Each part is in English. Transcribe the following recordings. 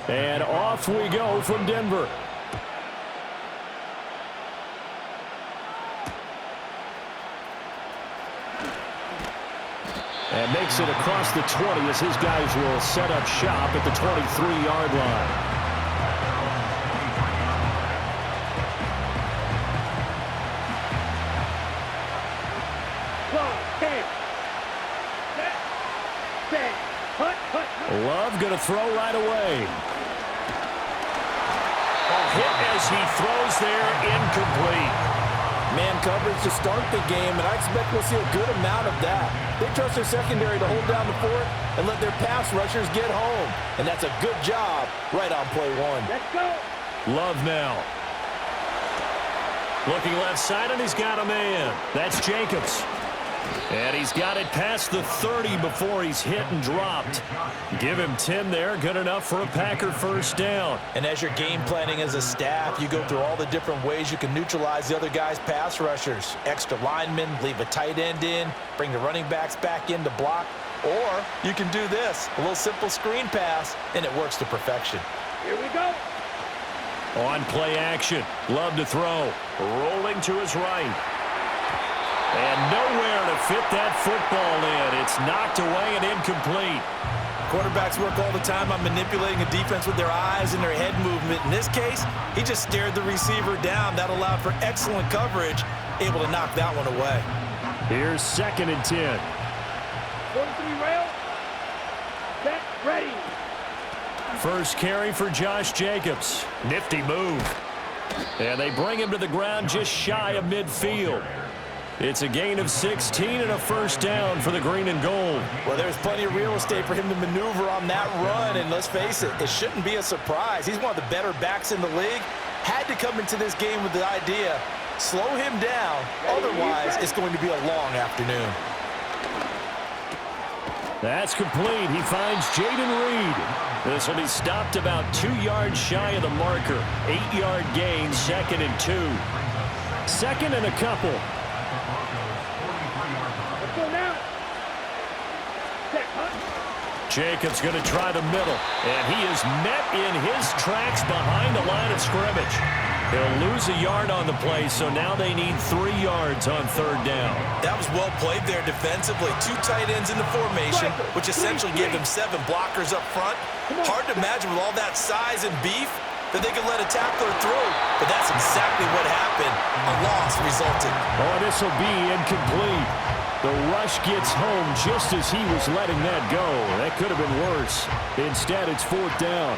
And off we go from Denver. And makes it across the 20 as his guys will set up shop at the 23-yard line. Love going to throw right away. A hit as he throws there, incomplete. Man coverage to start the game, and I expect we'll see a good amount of that. They trust their secondary to hold down the fort and let their pass rushers get home. And that's a good job right on play one. Let's go. Love now. Looking left side, and he's got a man. That's Jacobs. And he's got it past the 30 before he's hit and dropped. Give him 10 there. Good enough for a Packer first down. And as you're game planning as a staff, you go through all the different ways you can neutralize the other guy's pass rushers. Extra linemen, leave a tight end in, bring the running backs back in to block. Or you can do this, a little simple screen pass, and it works to perfection. Here we go. On play action. Love to throw. Rolling to his right. And nowhere to fit that football in. It's knocked away and incomplete. Quarterbacks work all the time on manipulating a defense with their eyes and their head movement. In this case, he just stared the receiver down. That allowed for excellent coverage, able to knock that one away. Here's 2nd and 10. 43 rail. Set, ready. First carry for Josh Jacobs. Nifty move. And they bring him to the ground just shy of midfield. It's a gain of 16 and a first down for the green and gold. Well, there's plenty of real estate for him to maneuver on that run, and let's face it, it shouldn't be a surprise. He's one of the better backs in the league. Had to come into this game with the idea, slow him down, otherwise it's going to be a long afternoon. That's complete. He finds Jaden Reed. This will be stopped about 2 yards shy of the marker. 8-yard gain, 2nd and 2. 2nd and a couple. Jacobs going to try the middle, and he is met in his tracks behind the line of scrimmage. He'll lose a yard on the play, so now they need 3 yards on 3rd down. That was well played there defensively. 2 tight ends in the formation, which essentially gave him 7 blockers up front. Hard to imagine with all that size and beef that they could let a tackler through, but that's exactly what happened. A loss resulted. Oh, this will be incomplete. The rush gets home just as he was letting that go. That could have been worse. Instead, it's 4th down.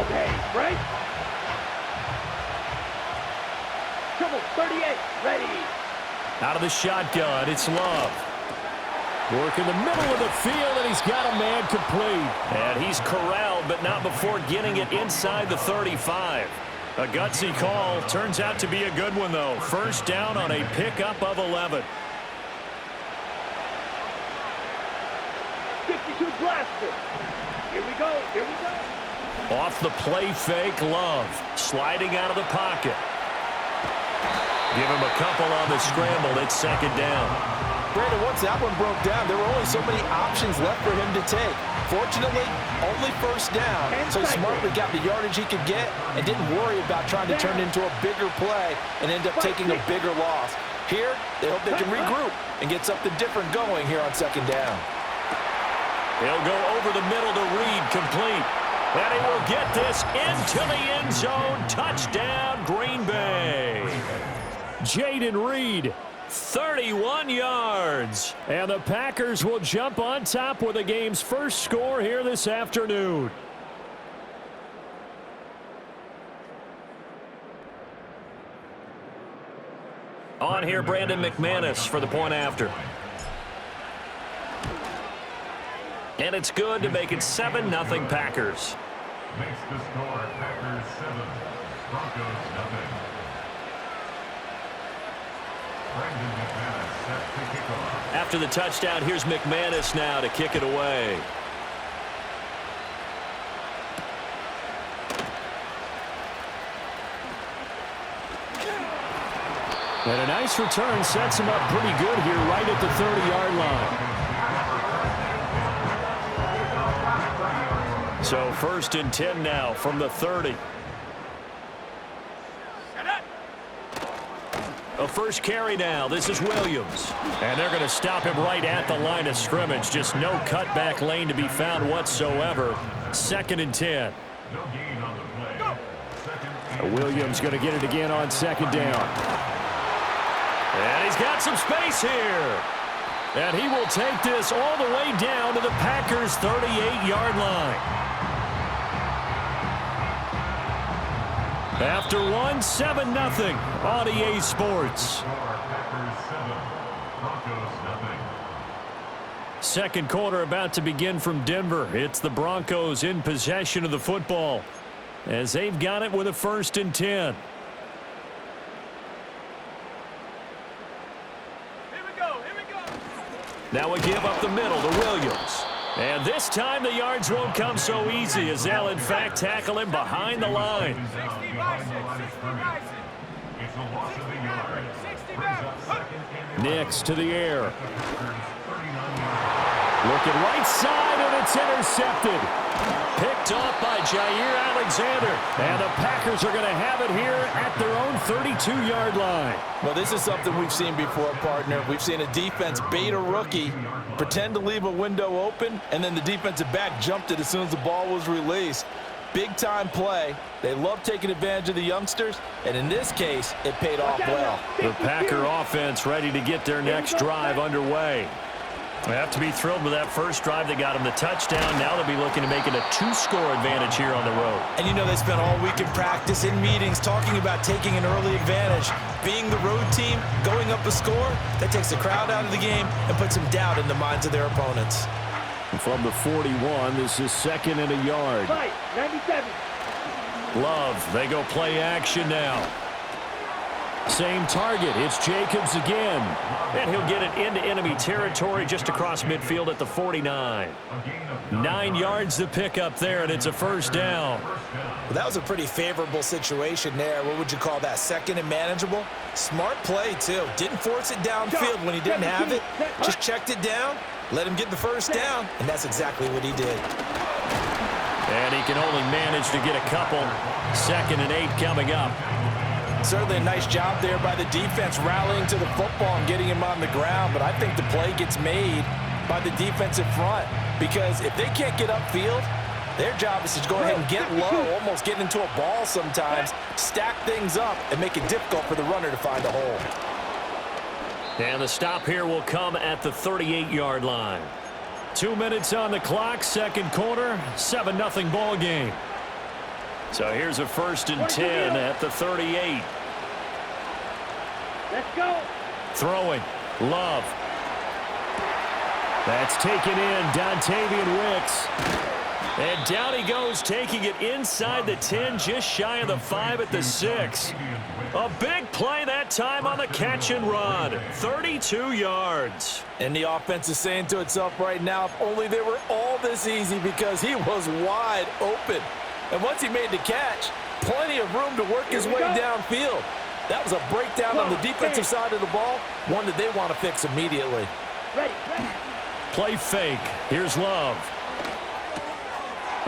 Okay, right. Triple 38, ready. Out of the shotgun, it's Love. Work in the middle of the field, and he's got a man complete. And he's corralled, but not before getting it inside the 35. A gutsy call. Turns out to be a good one, though. First down on a pickup of 11. 52 blaster. Here we go. Here we go. Off the play fake, Love. Sliding out of the pocket. Give him a couple on the scramble. It's 2nd down. Brandon, once that one broke down, there were only so many options left for him to take. Fortunately, only first down, so he smartly got the yardage he could get and didn't worry about trying to turn it into a bigger play and end up taking a bigger loss. Here, they hope they can regroup and get something different going here on 2nd down. He'll go over the middle to Reed, complete. And he will get this into the end zone. Touchdown, Green Bay. Jaden Reed. 31 yards. And the Packers will jump on top with the game's first score here this afternoon. On here, Brandon McManus for the point after. And it's good to make it 7-0 Packers. Makes the score Packers 7, Broncos 0. Brandon McManus set to kick off. After the touchdown, here's McManus now to kick it away. And a nice return sets him up pretty good here right at the 30-yard line. So 1st and 10 now from the 30. A first carry now. This is Williams. And they're going to stop him right at the line of scrimmage. Just no cutback lane to be found whatsoever. 2nd and 10. No gain on the play. Williams going to get it again on 2nd down. And he's got some space here. And he will take this all the way down to the Packers' 38-yard line. After one, 7-0 on EA Sports. Second quarter about to begin from Denver. It's the Broncos in possession of the football as they've got it with a 1st and 10. Here we go. Now we give up the middle to Williams. And this time the yards won't come so easy as they'll in fact tackle him behind the line. 60 by 6, 60 by 6. It's a loss of a yard. 60 back. Nix to the air. Looking right side, and it's intercepted. Picked off by Jair Alexander. And the Packers are going to have it here at their own 32-yard line. Well, this is something we've seen before, partner. We've seen a defense bait a rookie, pretend to leave a window open, and then the defensive back jumped it as soon as the ball was released. Big-time play. They love taking advantage of the youngsters, and in this case, it paid off well. The Packer offense ready to get their next drive underway. They have to be thrilled with that first drive that got them the touchdown. Now they'll be looking to make it a 2-score advantage here on the road. And you know they spent all week in practice, in meetings, talking about taking an early advantage. Being the road team, going up a score, that takes the crowd out of the game and puts some doubt in the minds of their opponents. From the 41, this is 2nd and a yard. Right, 97. Love, they go play action now. Same target, it's Jacobs again. And he'll get it into enemy territory just across midfield at the 49. 9 yards to pick up there, and it's a 1st down. Well, that was a pretty favorable situation there. What would you call that? 2nd and manageable? Smart play, too. Didn't force it downfield when he didn't have it. Just checked it down, let him get the 1st down, and that's exactly what he did. And he can only manage to get a couple. 2nd and 8 coming up. Certainly a nice job there by the defense rallying to the football and getting him on the ground, but I think the play gets made by the defensive front because if they can't get upfield, their job is to go ahead and get low, almost get into a ball sometimes, stack things up, and make it difficult for the runner to find a hole. And the stop here will come at the 38-yard line. 2 minutes on the clock, second quarter, 7-0 ball game. So here's a 1st and 10 at the 38. Let's go. Throwing. Love. That's taken in. Dontavian Wicks. And down he goes, taking it inside the 10, just shy of the 5 at the 6. A big play that time on the catch and run. 32 yards. And the offense is saying to itself right now, if only they were all this easy because he was wide open. And once he made the catch, plenty of room to work his way downfield. That was a breakdown on the defensive side of the ball, one that they want to fix immediately. Ready. Play fake. Here's Love.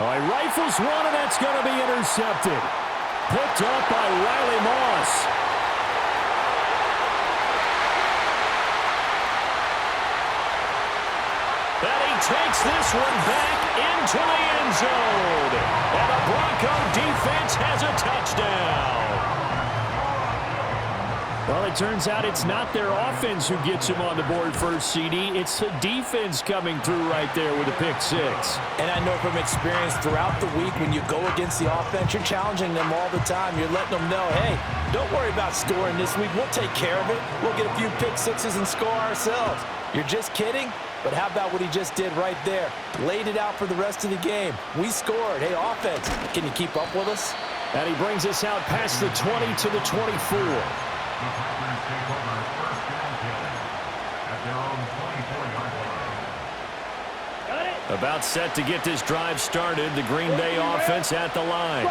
He rifles one, and that's going to be intercepted. Picked up by Riley Moss. And he takes this one back into the end zone. And the Bronco defense has a touchdown. Well, it turns out it's not their offense who gets him on the board first, CD. It's the defense coming through right there with a pick 6. And I know from experience throughout the week when you go against the offense, you're challenging them all the time. You're letting them know, hey, don't worry about scoring this week. We'll take care of it. We'll get a few pick 6s and score ourselves. You're just kidding? But how about what he just did right there? Laid it out for the rest of the game. We scored. Hey, offense, can you keep up with us? And he brings us out past the 20 to the 24. The Packers take over 1st and 10 at their own 24-yard line. Got it. About set to get this drive started. The Green Bay offense at the line.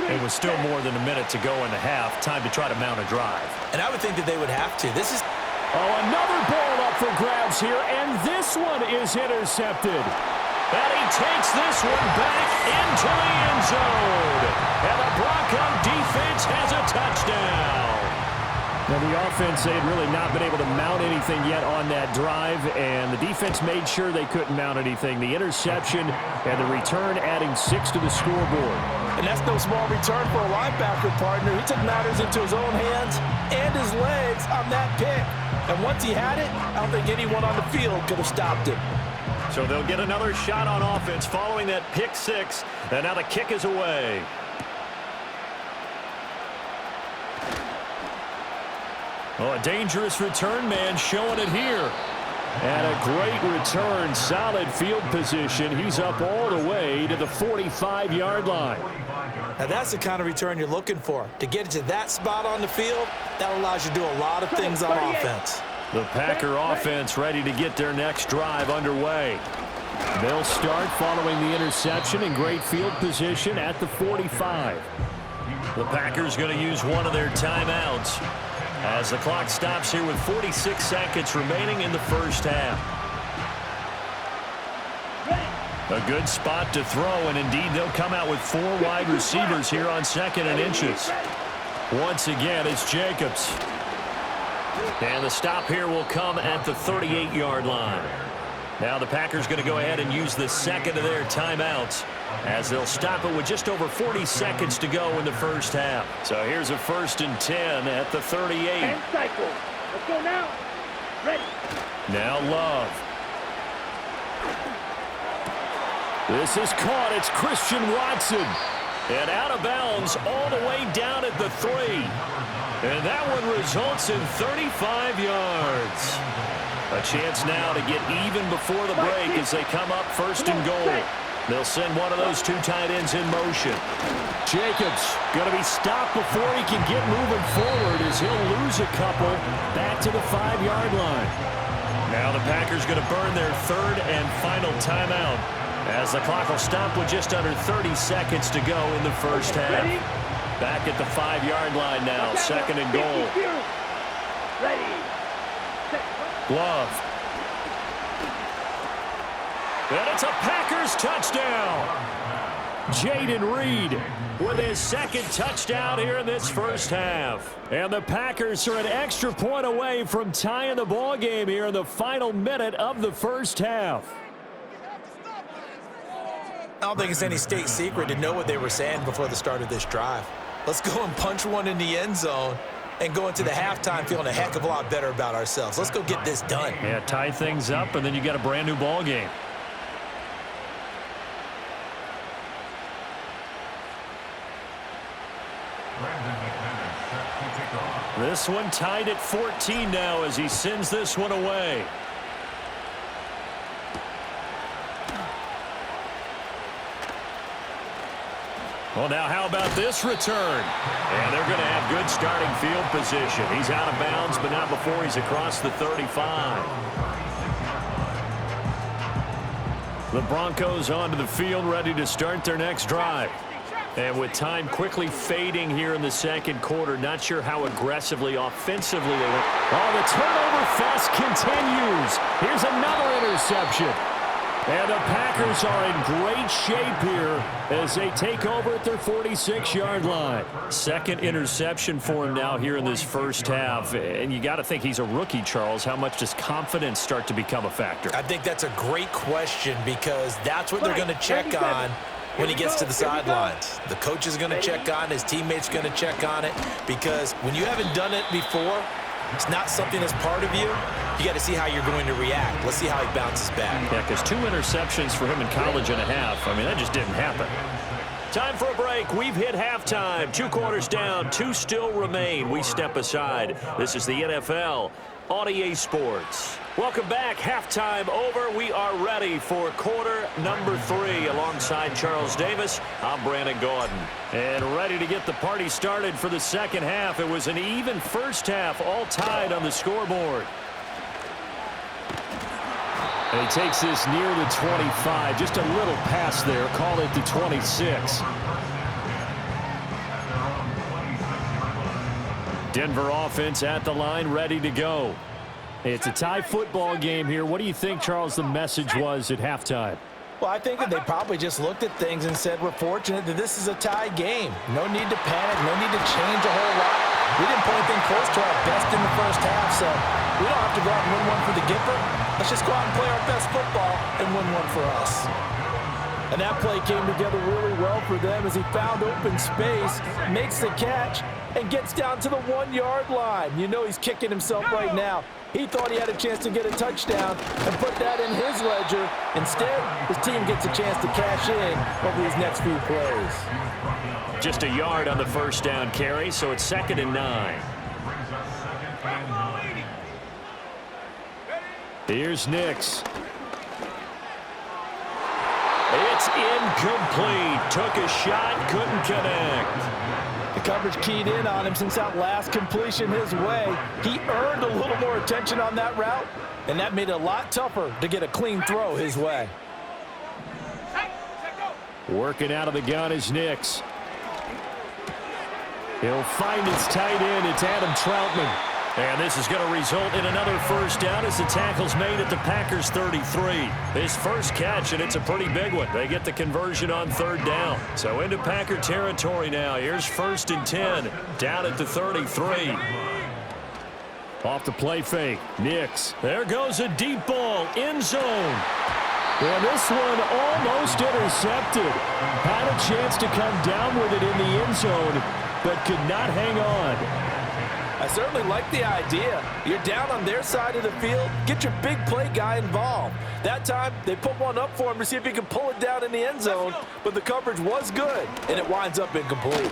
It was still more than a minute to go in the half. Time to try to mount a drive. And I would think that they would have to. This is... Oh, another ball up for grabs here, and this one is intercepted. And he takes this one back into the end zone. And the Bronco defense has a touchdown. Now, the offense, they had really not been able to mount anything yet on that drive, and the defense made sure they couldn't mount anything. The interception and the return adding 6 to the scoreboard. And that's no small return for a linebacker partner. He took matters into his own hands and his legs on that pick. And once he had it, I don't think anyone on the field could have stopped him. So they'll get another shot on offense following that pick 6, and now the kick is away. Oh, a dangerous return man showing it here. And a great return, solid field position. He's up all the way to the 45-yard line. Now that's the kind of return you're looking for. To get it to that spot on the field, that allows you to do a lot of things on offense. The Packer offense ready to get their next drive underway. They'll start following the interception in great field position at the 45. The Packers going to use one of their timeouts as the clock stops here with 46 seconds remaining in the first half. A good spot to throw, and indeed they'll come out with 4 wide receivers here on 2nd and inches. Once again, it's Jacobs. And the stop here will come at the 38-yard line. Now the Packers going to go ahead and use the second of their timeouts as they'll stop it with just over 40 seconds to go in the first half. So here's a 1st and 10 at the 38. 10 cycles. Let's go now. Ready. Now Love. This is caught. It's Christian Watson. And out of bounds all the way down at the 3. And that one results in 35 yards. A chance now to get even before the break as they come up 1st and goal. They'll send one of those 2 tight ends in motion. Jacobs going to be stopped before he can get moving forward as he'll lose a couple back to the 5-yard line. Now the Packers going to burn their 3rd and final timeout as the clock will stop with just under 30 seconds to go in the first half. Back at the 5-yard line now, 2nd and goal. Ready. Love. And it's a Packers touchdown. Jayden Reed with his 2nd touchdown here in this first half. And the Packers are an extra point away from tying the ball game here in the final minute of the first half. I don't think it's any state secret to know what they were saying before the start of this drive. Let's go and punch one in the end zone and go into the halftime feeling a heck of a lot better about ourselves. Let's go get this done. Yeah, tie things up, and then you got a brand new ball game. This one tied at 14 now as he sends this one away. Well, now how about this return? And they're going to have good starting field position. He's out of bounds, but not before he's across the 35. The Broncos onto the field, ready to start their next drive. And with time quickly fading here in the 2nd quarter, not sure how aggressively, offensively they went. Oh, the turnover fest continues. Here's another interception. And the Packers are in great shape here as they take over at their 46-yard line. 2nd interception for him now here in this first half. And you got to think he's a rookie, Charles. How much does confidence start to become a factor? I think that's a great question because that's what they're going to check on when he gets to the sidelines. The coach is going to check on, his teammates going to check on it, because when you haven't done it before, it's not something that's part of you. You got to see how you're going to react. Let's see how he bounces back. Yeah, because 2 interceptions for him in college and a half. I mean, that just didn't happen. Time for a break. We've hit halftime. 2 quarters down. 2 still remain. We step aside. This is the NFL on EA Sports. Welcome back. Halftime over. We are ready for quarter number 3. Alongside Charles Davis, I'm Brandon Gordon. And ready to get the party started for the 2nd half. It was an even first half, all tied on the scoreboard. And he takes this near the 25. Just a little pass there. Call it the 26. Denver offense at the line, ready to go. It's a tie football game here. What do you think, Charles, the message was at halftime? Well, I think that they probably just looked at things and said, we're fortunate that this is a tie game. No need to panic, no need to change a whole lot. We didn't play anything close to our best in the first half, so we don't have to go out and win one for the Gipper. Let's just go out and play our best football and win one for us. And that play came together really well for them as he found open space, makes the catch, and gets down to the 1-yard line. You know he's kicking himself right now. He thought he had a chance to get a touchdown and put that in his ledger. Instead, his team gets a chance to cash in over these next few plays. Just a yard on the first down carry, so it's 2nd and 9. Here's Nix. It's incomplete. Took a shot, couldn't connect. The coverage keyed in on him since that last completion his way. He earned a little more attention on that route, and that made it a lot tougher to get a clean throw his way. Working out of the gun is Nix. He'll find his tight end. It's Adam Troutman. And this is going to result in another first down as the tackle's made at the Packers' 33. His first catch, and it's a pretty big one. They get the conversion on 3rd down. So into Packer territory now. Here's 1st and 10, down at the 33. Off the play fake, Nix. There goes a deep ball, end zone. And this one almost intercepted. Had a chance to come down with it in the end zone, but could not hang on. I certainly like the idea. You're down on their side of the field. Get your big play guy involved. That time, they put one up for him to see if he can pull it down in the end zone, but the coverage was good, and it winds up incomplete.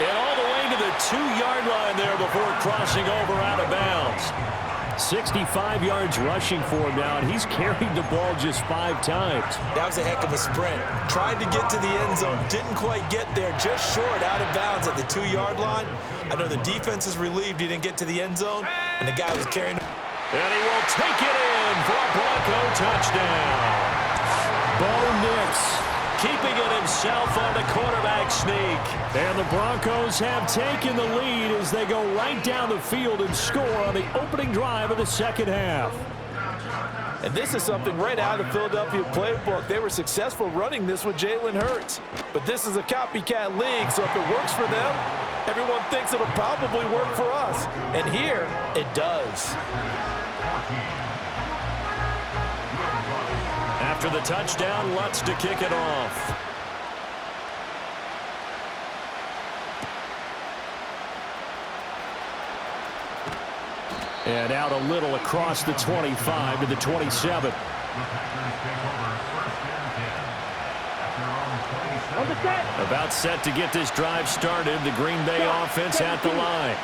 And all the way to the 2-yard line there before crossing over out of bounds. 65 yards rushing for him now, and he's carried the ball just 5 times. That was a heck of a sprint. Tried to get to the end zone, didn't quite get there, just short out of bounds at the 2-yard line. I know the defense is relieved he didn't get to the end zone, and the guy was carrying. And he will take it in for a Bronco touchdown. Bo Nix keeping it himself on the quarterback sneak. And the Broncos have taken the lead as they go right down the field and score on the opening drive of the second half. And this is something right out of the Philadelphia playbook. They were successful running this with Jalen Hurts. But this is a copycat league, so if it works for them, everyone thinks it'll probably work for us. And here, it does. After the touchdown, Lutz to kick it off. And out a little across the 25 to the 27. About set to get this drive started. The Green Bay offense at the line.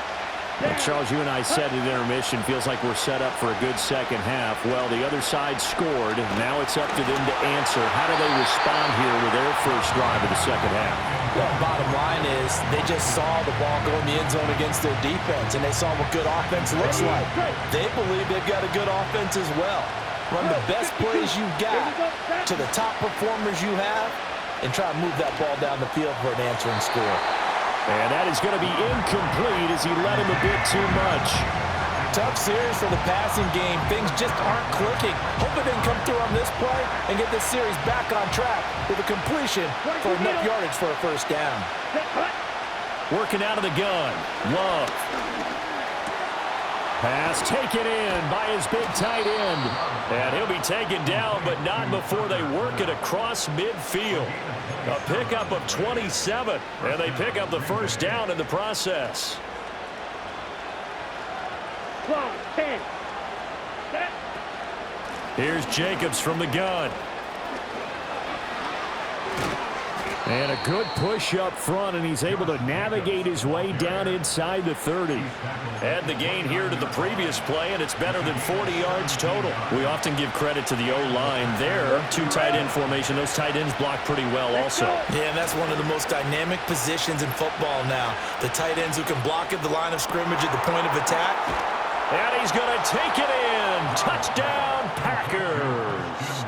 Well, Charles, you and I said at intermission, feels like we're set up for a good second half. Well, the other side scored. Now it's up to them to answer. How do they respond here with their first drive of the second half? Well, bottom line is they just saw the ball go in the end zone against their defense, and they saw what good offense looks like. They believe they've got a good offense as well. Run the best plays you've got to the top performers you have, and try to move that ball down the field for an answering score. And that is going to be incomplete as he led him a bit too much. Tough series for the passing game. Things just aren't clicking. Hoping they can come through on this play and get this series back on track with a completion for enough yardage for a first down. Working out of the gun. Love. Pass taken in by his big tight end. And he'll be taken down, but not before they work it across midfield. A pickup of 27, and they pick up the first down in the process. 12, 10. Set. Here's Jacobs from the gun. And a good push up front, and he's able to navigate his way down inside the 30. Add the gain here to the previous play, and it's better than 40 yards total. We often give credit to the O-line there. 2 tight end formation. Those tight ends block pretty well also. Yeah, and that's one of the most dynamic positions in football now. The tight ends who can block at the line of scrimmage at the point of attack. And he's going to take it in. Touchdown, Packers.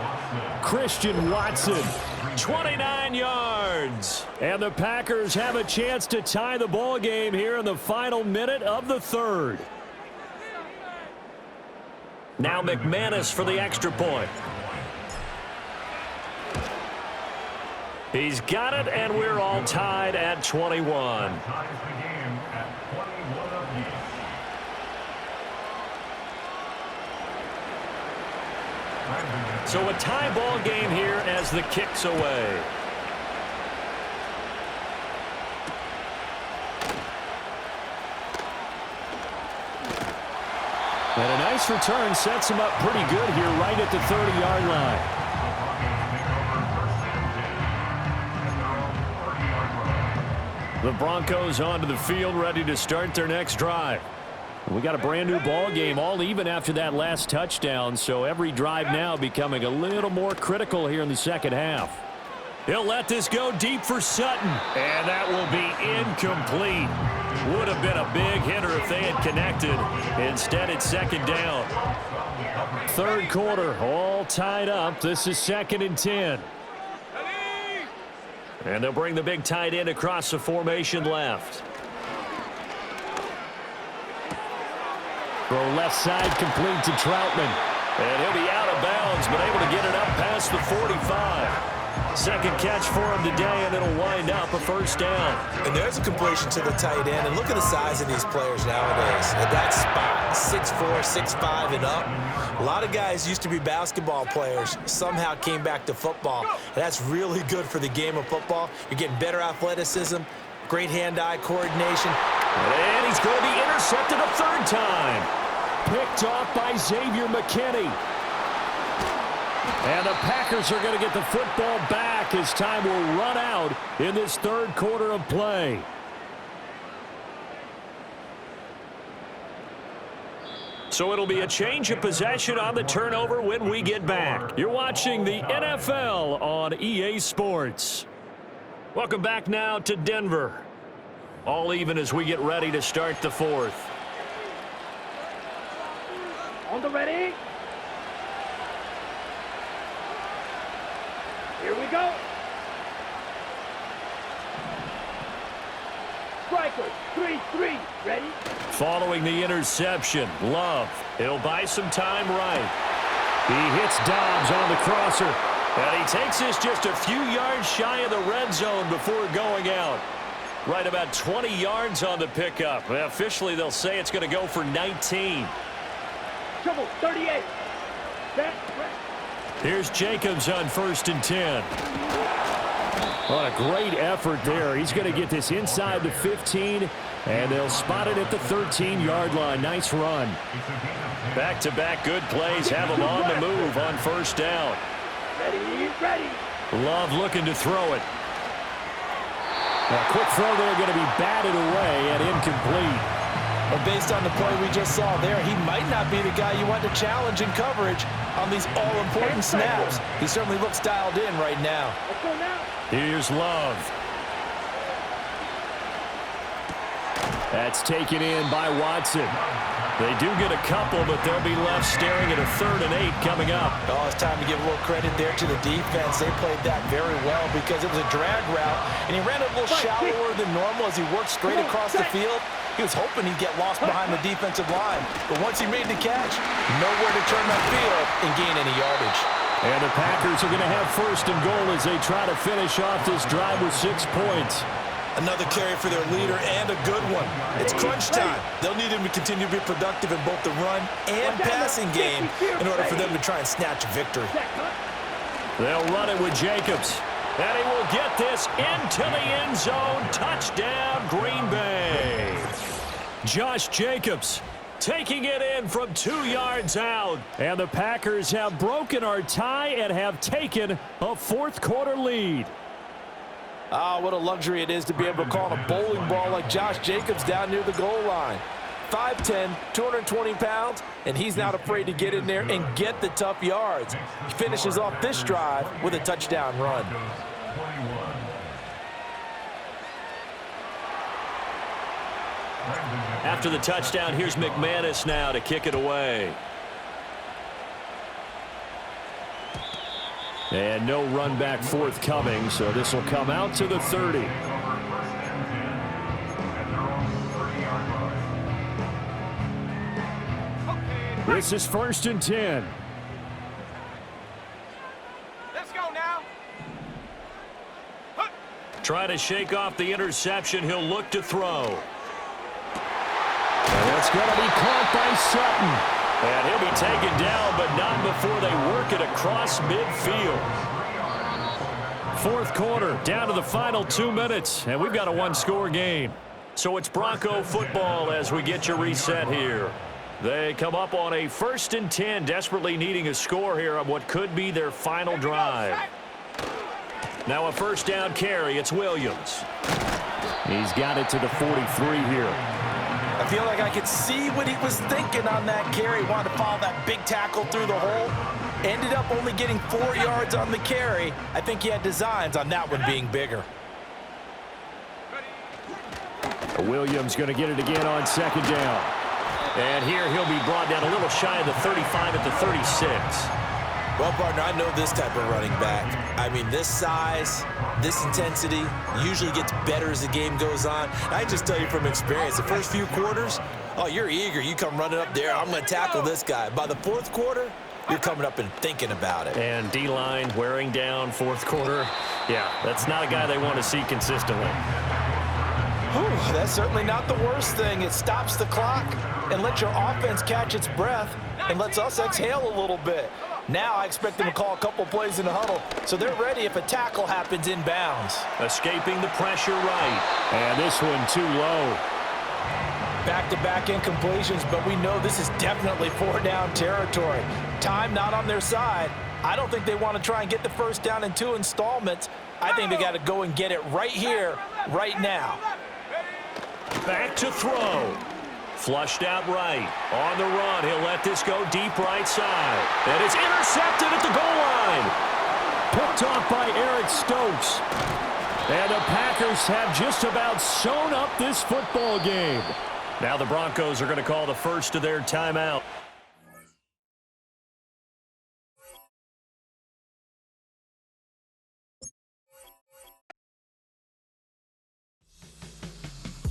Christian Watson. 29 yards. And the Packers have a chance to tie the ball game here in the final minute of the third. Now McManus for the extra point. He's got it, and we're all tied at 21. Ties the game at 21 apiece. So a tie ball game here as the kick's away. And a nice return sets him up pretty good here right at the 30-yard line. The Broncos onto the field, ready to start their next drive. We got a brand new ball game, all even after that last touchdown, so every drive now becoming a little more critical here in the second half. He'll let this go deep for Sutton, and that will be incomplete. Would have been a big hitter if they had connected. Instead, it's second down. Third quarter, all tied up. This is 2nd and 10. And they'll bring the big tight end across the formation left. Throw left side complete to Troutman. And he'll be out of bounds, but able to get it up past the 45. Second catch for him today, and it'll wind up a first down. And there's a completion to the tight end. And look at the size of these players nowadays. At that spot, 6'4", 6'5", and up. A lot of guys used to be basketball players, somehow came back to football. And that's really good for the game of football. You're getting better athleticism, great hand-eye coordination. And he's going to be intercepted a third time. Picked off by Xavier McKinney. And the Packers are going to get the football back as time will run out in this third quarter of play. So it'll be a change of possession on the turnover when we get back. You're watching the NFL on EA Sports. Welcome back now to Denver. All even as we get ready to start the fourth. On the ready. Here we go. Striker, 3-3. Ready? Following the interception, Love. He'll buy some time right. He hits Dobbs on the crosser. And he takes this just a few yards shy of the red zone before going out. Right about 20 yards on the pickup. Officially, they'll say it's going to go for 19. Trouble, 38. Set, Here's Jacobs on 1st and 10. What a great effort there. He's going to get this inside the 15, and they'll spot it at the 13-yard line. Nice run. Back-to-back good plays have him on the move on first down. ready, ready. Love looking to throw it. A quick throw there going to be batted away and incomplete. But based on the play we just saw there, he might not be the guy you want to challenge in coverage on these all-important snaps. He certainly looks dialed in right now. Let's go now. Here's Love. That's taken in by Watson. They do get a couple, but they'll be left staring at a 3rd and 8 coming up. Oh, it's time to give a little credit there to the defense. They played that very well because it was a drag route, and he ran a little shallower than normal as he worked straight across the field. He was hoping he'd get lost behind the defensive line, but once he made the catch, nowhere to turn that field and gain any yardage. And the Packers are going to have 1st and goal as they try to finish off this drive with 6 points. Another carry for their leader and a good one. It's crunch time. They'll need him to continue to be productive in both the run and passing game in order for them to try and snatch a victory. They'll run it with Jacobs. And he will get this into the end zone. Touchdown, Green Bay. Josh Jacobs taking it in from 2 yards out. And the Packers have broken our tie and have taken a 4th quarter lead. Ah, what a luxury it is to be able to call a bowling ball like Josh Jacobs down near the goal line. 5'10", 220 pounds, and he's not afraid to get in there and get the tough yards. He finishes off this drive with a touchdown run. After the touchdown, here's McManus now to kick it away. And no run back forthcoming, so this will come out to the 30. This is 1st and 10. Let's go now. Trying to shake off the interception. He'll look to throw. And it's going to be caught by Sutton. And he'll be taken down, but not before they work it across midfield. 4th quarter, down to the final 2 minutes, and we've got a one-score game. So it's Bronco football as we get you reset here. They come up on a 1st and 10, desperately needing a score here on what could be their final drive. Now a 1st down carry. It's Williams. He's got it to the 43 here. I feel like I could see what he was thinking on that carry. Wanted to follow that big tackle through the hole. Ended up only getting 4 yards on the carry. I think he had designs on that one being bigger. Williams going to get it again on 2nd down. And here he'll be brought down a little shy of the 35 at the 36. Well, partner, I know this type of running back. I mean, this size, this intensity usually gets better as the game goes on. I can just tell you from experience, the first few quarters, oh, you're eager. You come running up there, I'm going to tackle this guy. By the 4th quarter, you're coming up and thinking about it. And D-line wearing down 4th quarter. Yeah, that's not a guy they want to see consistently. Whew, that's certainly not the worst thing. It stops the clock and lets your offense catch its breath and lets us exhale a little bit. Now I expect them to call a couple plays in the huddle, so they're ready if a tackle happens inbounds. Escaping the pressure right. And this one too low. Back-to-back incompletions, but we know this is definitely 4-down territory. Time not on their side. I don't think they want to try and get the 1st down in 2 installments. I think they got to go and get it right here, right now. Back to throw. Flushed out right. On the run, he'll let this go deep right side. And it's intercepted at the goal line. Picked off by Eric Stokes. And the Packers have just about sewn up this football game. Now the Broncos are going to call the first of their timeout.